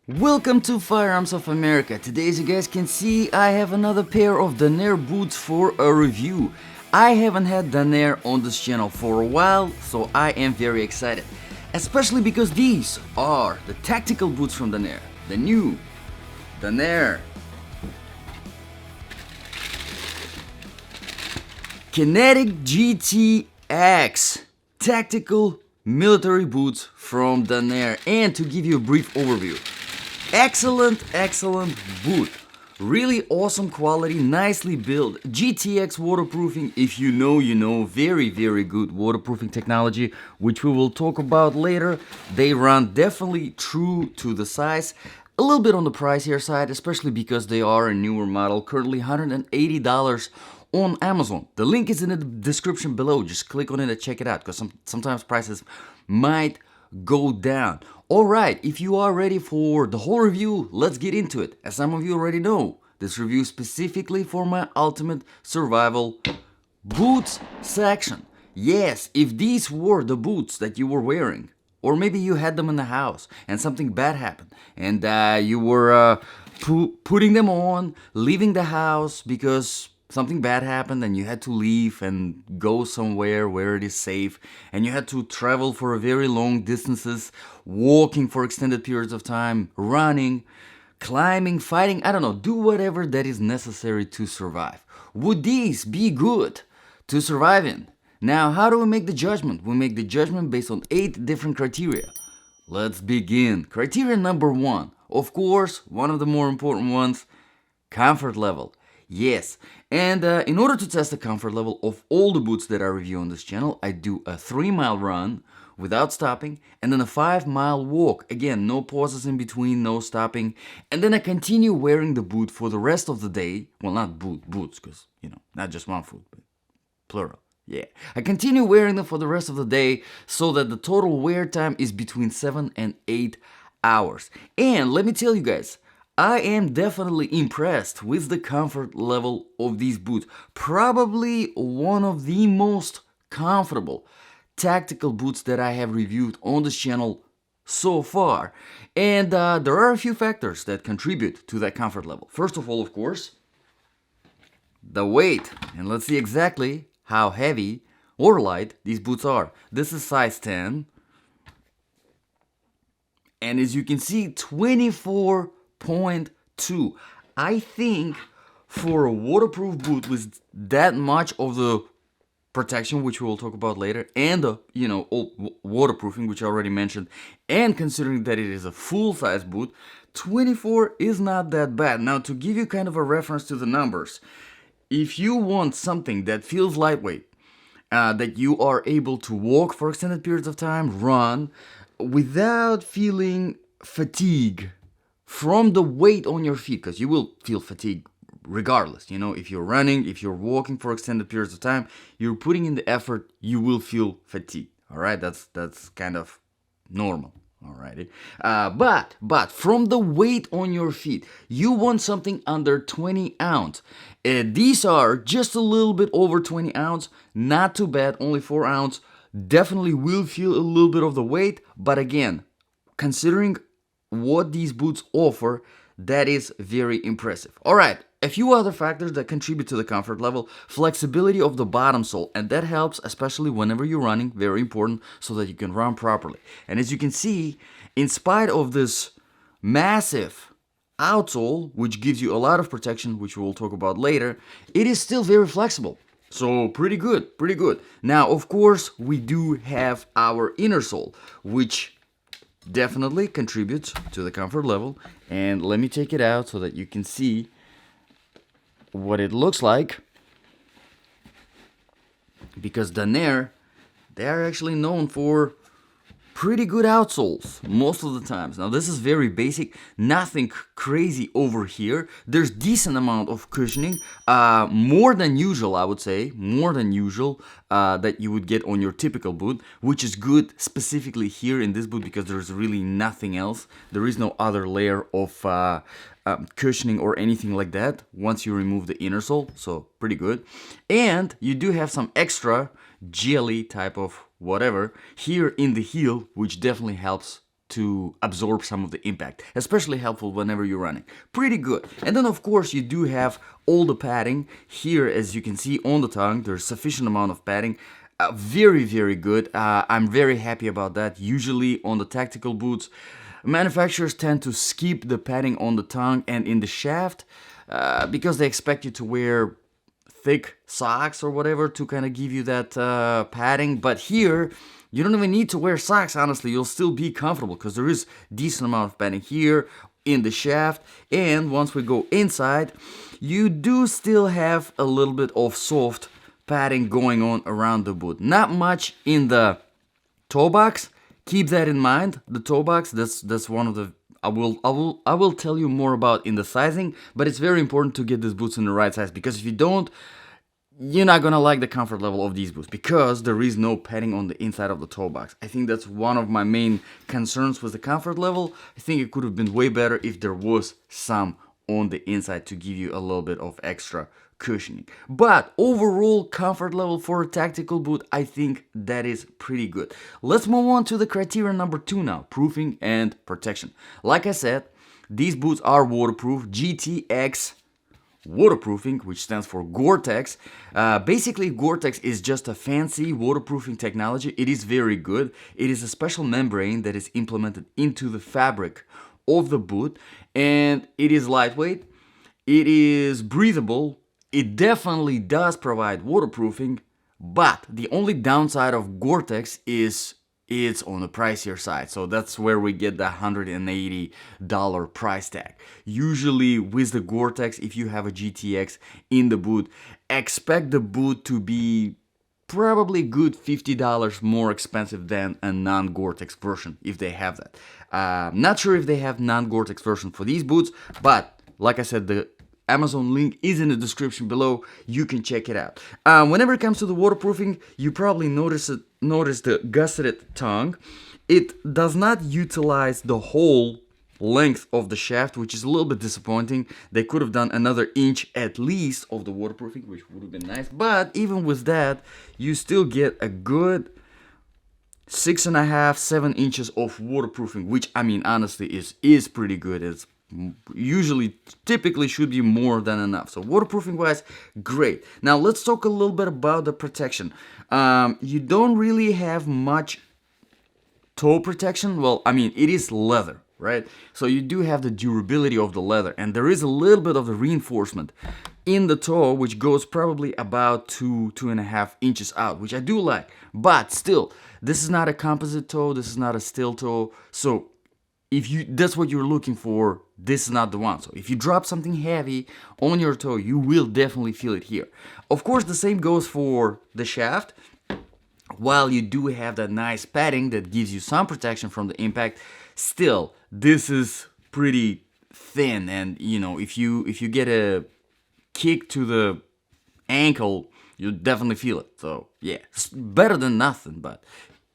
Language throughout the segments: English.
Welcome to Firearms of America. Today, as you guys can see, I have another pair of Danner boots for a review. I haven't had Danner on this channel for a while, so I am very excited. Especially because these are the tactical boots from Danner. The new Danner Kinetic GTX tactical military boots from Danner. And to give you a brief overview, excellent boot, really awesome quality, nicely built, GTX waterproofing. If you know, you know. Very good waterproofing technology, which we will talk about later. They run definitely true to the size. A little bit on the pricier side, especially because they are a newer model, currently $180 on Amazon. The link is in the description below. Just click on it and check it out, because sometimes prices might go down. Alright, if you are ready for the whole review, let's get into it. As some of you already know, this review is specifically for my ultimate survival boots section. Yes, if these were the boots that you were wearing, or maybe you had them in the house and something bad happened, and you were putting them on, leaving the house because something bad happened and you had to leave and go somewhere where it is safe, and you had to travel for very long distances, walking for extended periods of time, running, climbing, fighting, I don't know, do whatever that is necessary to survive. Would these be good to survive in? Now, how do we make the judgment? We make the judgment based on 8 different criteria. Let's begin. Criteria number 1, of course, one of the more important ones, comfort level. Yes, and in order to test the comfort level of all the boots that I review on this channel, I do a 3-mile run without stopping, and then a 5-mile walk. Again, no pauses in between, no stopping, and then I continue wearing the boot for the rest of the day. Well, not boots, because, you know, not just one foot, but plural. Yeah, I continue wearing them for the rest of the day so that the total wear time is between 7 and 8 hours. And let me tell you guys, I am definitely impressed with the comfort level of these boots. Probably one of the most comfortable tactical boots that I have reviewed on this channel so far. And there are a few factors that contribute to that comfort level. First of all, of course, the weight. And let's see exactly how heavy or light these boots are. This is size 10. And as you can see, 24.2. I think for a waterproof boot with that much of the protection, which we will talk about later, and the waterproofing, which I already mentioned, and considering that it is a full-size boot, 24 is not that bad. Now, to give you kind of a reference to the numbers, if you want something that feels lightweight, that you are able to walk for extended periods of time, run, without feeling fatigue from the weight on your feet, because you will feel fatigue regardless. You know, if you're running, if you're walking for extended periods of time, you're putting in the effort, you will feel fatigue. All right, that's kind of normal. Alrighty, but from the weight on your feet, you want something under 20 ounce. These are just a little bit over 20 ounce, not too bad, only 4 ounce. Definitely will feel a little bit of the weight, but again, considering what these boots offer, that is very impressive. Alright, a few other factors that contribute to the comfort level: flexibility of the bottom sole, and that helps especially whenever you're running, very important, so that you can run properly. And as you can see, in spite of this massive outsole, which gives you a lot of protection, which we'll talk about later, it is still very flexible. So pretty good. Now, of course, we do have our inner sole, which definitely contributes to the comfort level. And let me take it out so that you can see what it looks like, because Danner, they are actually known for pretty good outsoles most of the times. Now, this is very basic, nothing crazy over here. There's decent amount of cushioning, more than usual, I would say, more than usual, that you would get on your typical boot, which is good specifically here in this boot because there's really nothing else. There is no other layer of cushioning or anything like that once you remove the inner sole, so pretty good. And you do have some extra jelly type of whatever here in the heel, which definitely helps to absorb some of the impact, especially helpful whenever you're running. Pretty good. And then of course you do have all the padding here, as you can see on the tongue. There's sufficient amount of padding. Very, very good. I'm very happy about that. Usually on the tactical boots, manufacturers tend to skip the padding on the tongue and in the shaft because they expect you to wear thick socks or whatever to kind of give you that padding. But here, you don't even need to wear socks, honestly. You'll still be comfortable because there is decent amount of padding here in the shaft. And once we go inside, you do still have a little bit of soft padding going on around the boot. Not much in the toe box. Keep that in mind. The toe box, that's one of the I will tell you more about in the sizing, but it's very important to get these boots in the right size, because if you don't, you're not gonna like the comfort level of these boots because there is no padding on the inside of the toe box. I think that's one of my main concerns with the comfort level. I think it could have been way better if there was some on the inside to give you a little bit of extra cushioning. But overall comfort level for a tactical boot, I think that is pretty good. Let's move on to the criteria number 2 now, proofing and protection. Like I said, these boots are waterproof, GTX waterproofing, which stands for GORE-TEX. Basically, GORE-TEX is just a fancy waterproofing technology. It is very good. It is a special membrane that is implemented into the fabric of the boot, and it is lightweight. It is breathable. It definitely does provide waterproofing, but the only downside of GORE-TEX is it's on the pricier side. So that's where we get the $180 price tag. Usually with the GORE-TEX, if you have a GTX in the boot, expect the boot to be probably good $50 more expensive than a non-GORE-TEX version, if they have that. Not sure if they have non-GORE-TEX version for these boots, but like I said, the Amazon link is in the description below. You can check it out. Whenever it comes to the waterproofing, you probably notice the gusseted tongue. It does not utilize the whole length of the shaft, which is a little bit disappointing. They could have done another inch at least of the waterproofing, which would have been nice. But even with that, you still get a good 6.5, 7 inches of waterproofing, which I mean honestly is pretty good. It's typically should be more than enough. So waterproofing wise, great. Now let's talk a little bit about the protection. You don't really have much toe protection. Well, I mean, it is leather, right? So you do have the durability of the leather, and there is a little bit of the reinforcement in the toe, which goes probably about 2.5 inches out, which I do like. But still, this is not a composite toe. This is not a steel toe. So if that's what you're looking for, this is not the one. So if you drop something heavy on your toe, you will definitely feel it here. Of course, the same goes for the shaft. While you do have that nice padding that gives you some protection from the impact, still, this is pretty thin. And you know, if you get a kick to the ankle, you definitely feel it. So yeah, it's better than nothing, but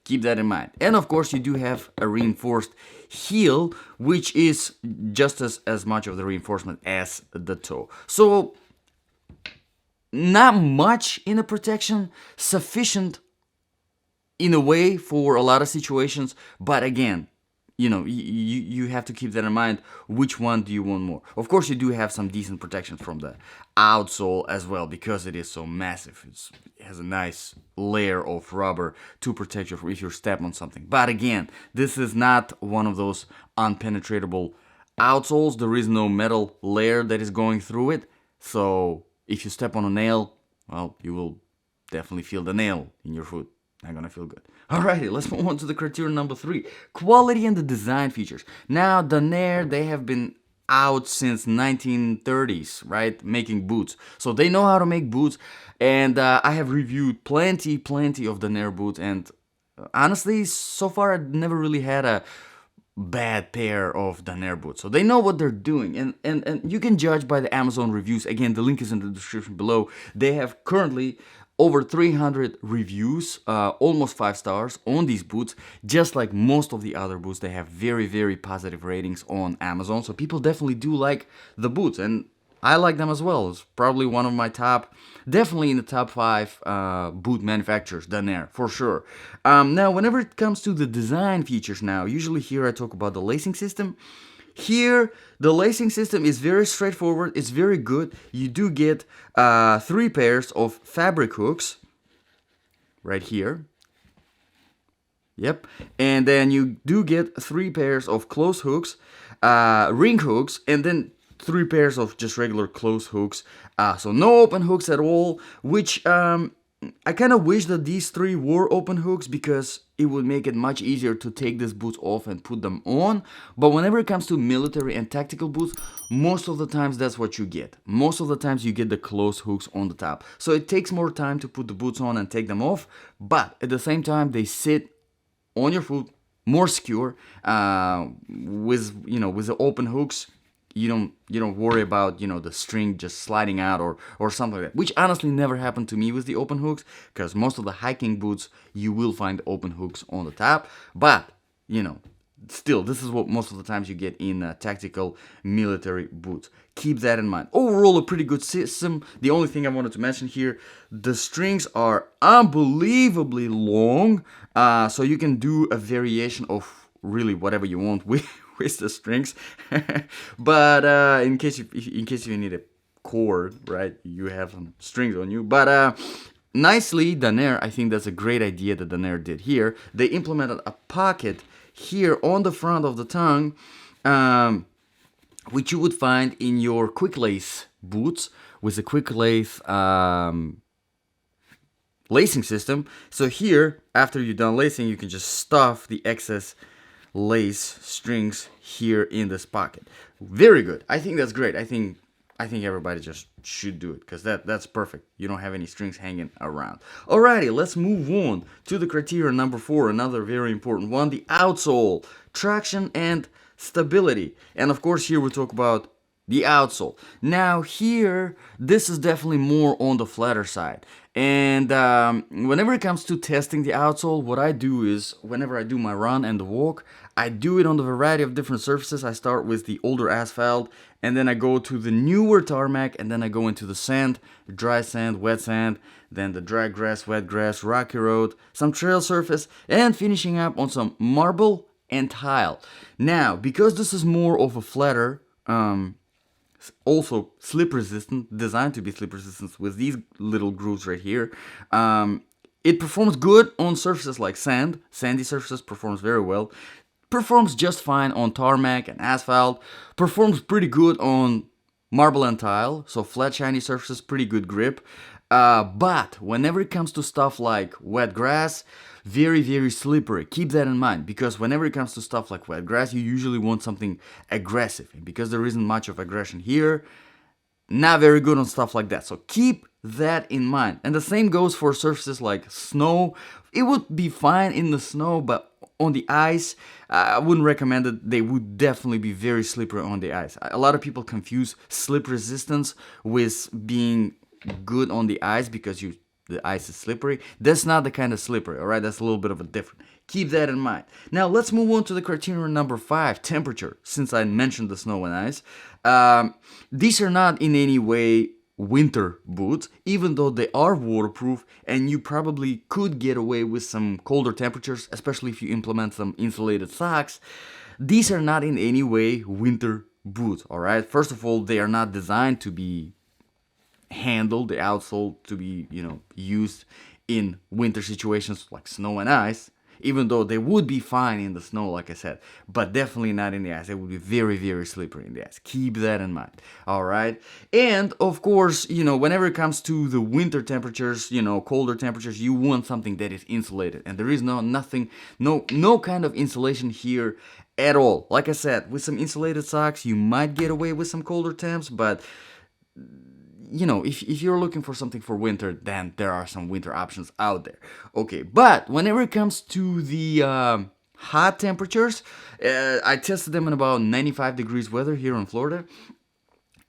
keep that in mind. And of course, you do have a reinforced heel, which is just as much of the reinforcement as the toe. So not much in the protection, sufficient in a way for a lot of situations, but again, you know, you have to keep that in mind. Which one do you want more? Of course, you do have some decent protection from the outsole as well, because it is so massive. It has a nice layer of rubber to protect you if you step on something. But again, this is not one of those unpenetratable outsoles. There is no metal layer that is going through it. So if you step on a nail, well, you will definitely feel the nail in your foot. Not gonna feel good. Alrighty, let's move on to the criteria number 3. Quality and the design features. Now, Danner, they have been out since 1930s, right? Making boots. So they know how to make boots. And I have reviewed plenty of Danner boots. And honestly, so far, I've never really had a bad pair of Danner boots. So they know what they're doing. And you can judge by the Amazon reviews. Again, the link is in the description below. They have currently over 300 reviews, almost 5 stars on these boots. Just like most of the other boots, they have very positive ratings on Amazon. So people definitely do like the boots. And I like them as well. It's probably one of my top, definitely in the top 5 boot manufacturers, Danner, for sure. Now, whenever it comes to the design features now, usually here I talk about the lacing system. Here, the lacing system is very straightforward. It's very good. You do get 3 pairs of fabric hooks right here. Yep. And then you do get 3 pairs of close hooks, ring hooks, and then 3 pairs of just regular close hooks. So no open hooks at all, which I kind of wish that these 3 were open hooks because it would make it much easier to take these boots off and put them on. But whenever it comes to military and tactical boots, most of the times that's what you get. Most of the times you get the close hooks on the top. So it takes more time to put the boots on and take them off, but at the same time they sit on your foot more secure. With with the open hooks, you don't worry about the string just sliding out or something like that, which honestly never happened to me with the open hooks, because most of the hiking boots you will find open hooks on the top. But still, this is what most of the times you get in tactical military boots. Keep that in mind. Overall, a pretty good system. The only thing I wanted to mention here, the strings are unbelievably long, so you can do a variation of really whatever you want with the strings. But in case you need a cord, right, you have some strings on you. But nicely, Danner, I think that's a great idea that Danner did here. They implemented a pocket here on the front of the tongue, which you would find in your quick lace boots with a quick lace lacing system. So here, after you're done lacing, you can just stuff the excess lace strings here in this pocket. Very good. I think that's great. I think everybody just should do it, because that's perfect. You don't have any strings hanging around. Alrighty, let's move on to the criteria number 4, another very important one, the outsole, traction and stability. And of course here we talk about the outsole. Now here, this is definitely more on the flatter side. And whenever it comes to testing the outsole, what I do is, whenever I do my run and the walk, I do it on the variety of different surfaces. I start with the older asphalt, and then I go to the newer tarmac, and then I go into the sand, dry sand, wet sand, then the dry grass, wet grass, rocky road, some trail surface, and finishing up on some marble and tile. Now, because this is more of a flatter, also slip resistant, designed to be slip resistant with these little grooves right here, it performs good on surfaces like sand. Sandy surfaces performs very well. Performs just fine on tarmac and asphalt. Performs pretty good on marble and tile, so flat shiny surfaces, pretty good grip. But whenever it comes to stuff like wet grass, very, very slippery. Keep that in mind, because whenever it comes to stuff like wet grass, you usually want something aggressive. And because there isn't much of aggression here, not very good on stuff like that. So keep that in mind. And the same goes for surfaces like snow. It would be fine in the snow, but on the ice, I wouldn't recommend it. They would definitely be very slippery on the ice. A lot of people confuse slip resistance with being good on the ice because the ice is slippery. That's not the kind of slippery, all right? That's a little bit of a different. Keep that in mind. Now, let's move on to the criterion number 5, temperature, since I mentioned the snow and ice. These are not in any way winter boots, even though they are waterproof, and you probably could get away with some colder temperatures, especially if you implement some insulated socks. These are not in any way winter boots, all right? First of all, they are not designed to be handled, the outsole to be, used in winter situations like snow and ice, even though they would be fine in the snow, like I said, but definitely not in the ice. They would be very, very slippery in the ice. Keep that in mind, all right? And, of course, whenever it comes to the winter temperatures, colder temperatures, you want something that is insulated, and there is no kind of insulation here at all. Like I said, with some insulated socks, you might get away with some colder temps, but if you're looking for something for winter, then there are some winter options out there. Okay, but whenever it comes to the hot temperatures, I tested them in about 95 degrees weather here in Florida.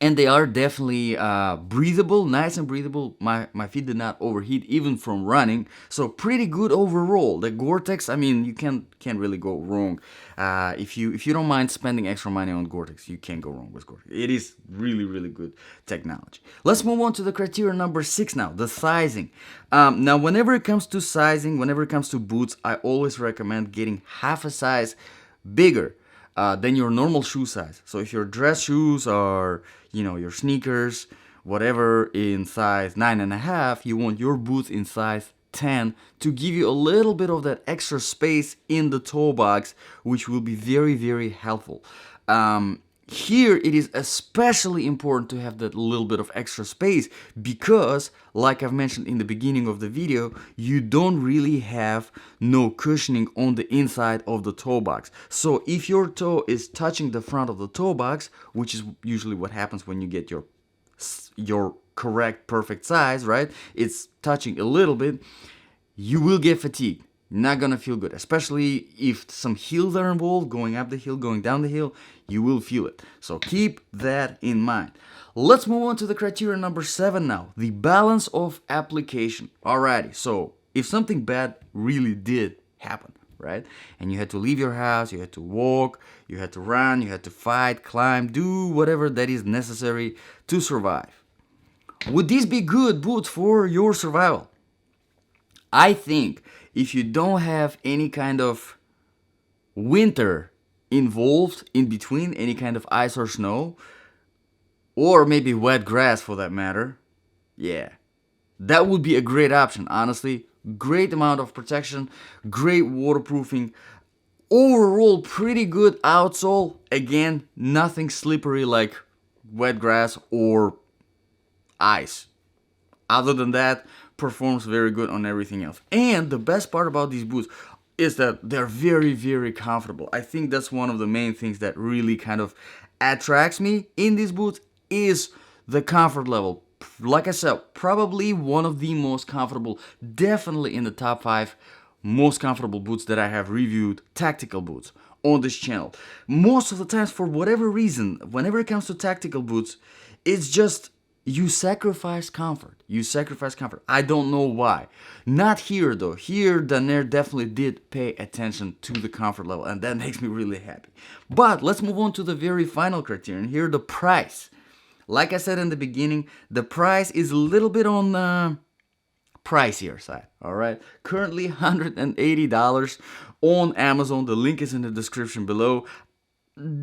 And they are definitely breathable, nice and breathable. My feet did not overheat even from running, so pretty good overall. The Gore-Tex, I mean, you can't really go wrong. If you don't mind spending extra money on Gore-Tex, you can't go wrong with Gore-Tex. It is really good technology. Let's move on to the criteria number 6 now, the sizing. Now, whenever it comes to sizing, whenever it comes to boots, I always recommend getting half a size bigger than your normal shoe size. So if your dress shoes are, your sneakers, whatever, in size 9.5, you want your boots in size 10 to give you a little bit of that extra space in the toe box, which will be very helpful. Here it is especially important to have that little bit of extra space because, like I've mentioned in the beginning of the video, you don't really have no cushioning on the inside of the toe box. So if your toe is touching the front of the toe box, which is usually what happens when you get your correct perfect size, right? It's touching a little bit, you will get fatigued. Not gonna feel good, especially if some heels are involved, going up the hill, going down the hill, you will feel it. So keep that in mind. Let's move on to the criteria number 7 now, the balance of application. Alrighty, so if something bad really did happen, right, and you had to leave your house, you had to walk, you had to run, you had to fight, climb, do whatever that is necessary to survive, would these be good boots for your survival? I think if you don't have any kind of winter involved in between, any kind of ice or snow, or maybe wet grass for that matter, yeah, that would be a great option, honestly. Great amount of protection, great waterproofing, overall pretty good outsole. Again, nothing slippery like wet grass or ice. Other than that, performs very good on everything else. And the best part about these boots is that they're very comfortable. I think that's one of the main things that really kind of attracts me in these boots is the comfort level. Like I said, probably one of the most comfortable, definitely in the top 5 most comfortable boots that I have reviewed, tactical boots, on this channel. Most of the times, for whatever reason, whenever it comes to tactical boots, it's just you sacrifice comfort. You sacrifice comfort. I don't know why. Not here though. Here, Danner definitely did pay attention to the comfort level, and that makes me really happy. But let's move on to the very final criterion here, the price. Like I said in the beginning, the price is a little bit on the pricier side. All right, currently $180 on Amazon. The link is in the description below.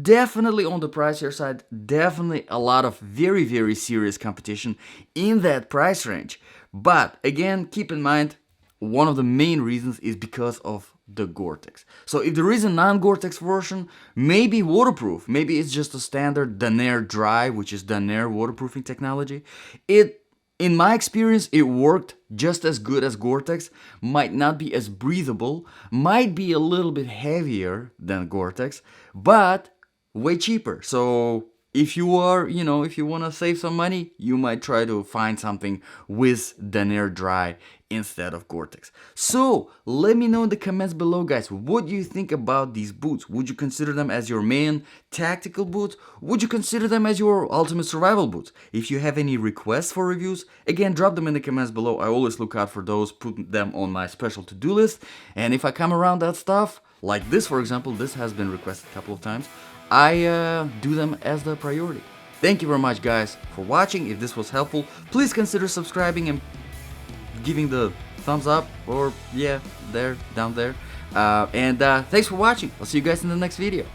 Definitely on the pricier side, definitely a lot of very serious competition in that price range. But again, keep in mind, one of the main reasons is because of the Gore-Tex. So if there is a non-Gore-Tex version, maybe waterproof, maybe it's just a standard Danner Dry, which is Danner waterproofing technology. In my experience, it worked just as good as Gore-Tex, might not be as breathable, might be a little bit heavier than Gore-Tex, but way cheaper. So if you are, if you want to save some money, you might try to find something with Danner Dry instead of Gore-Tex. So let me know in the comments below, guys, what do you think about these boots? Would you consider them as your main tactical boots? Would you consider them as your ultimate survival boots? If you have any requests for reviews, again, drop them in the comments below. I always look out for those, put them on my special to-do list. And if I come around that stuff, like this, for example, this has been requested a couple of times, I do them as the priority. Thank you very much, guys, for watching. If this was helpful, please consider subscribing and giving the thumbs up, or yeah, there, down there. And thanks for watching. I'll see you guys in the next video.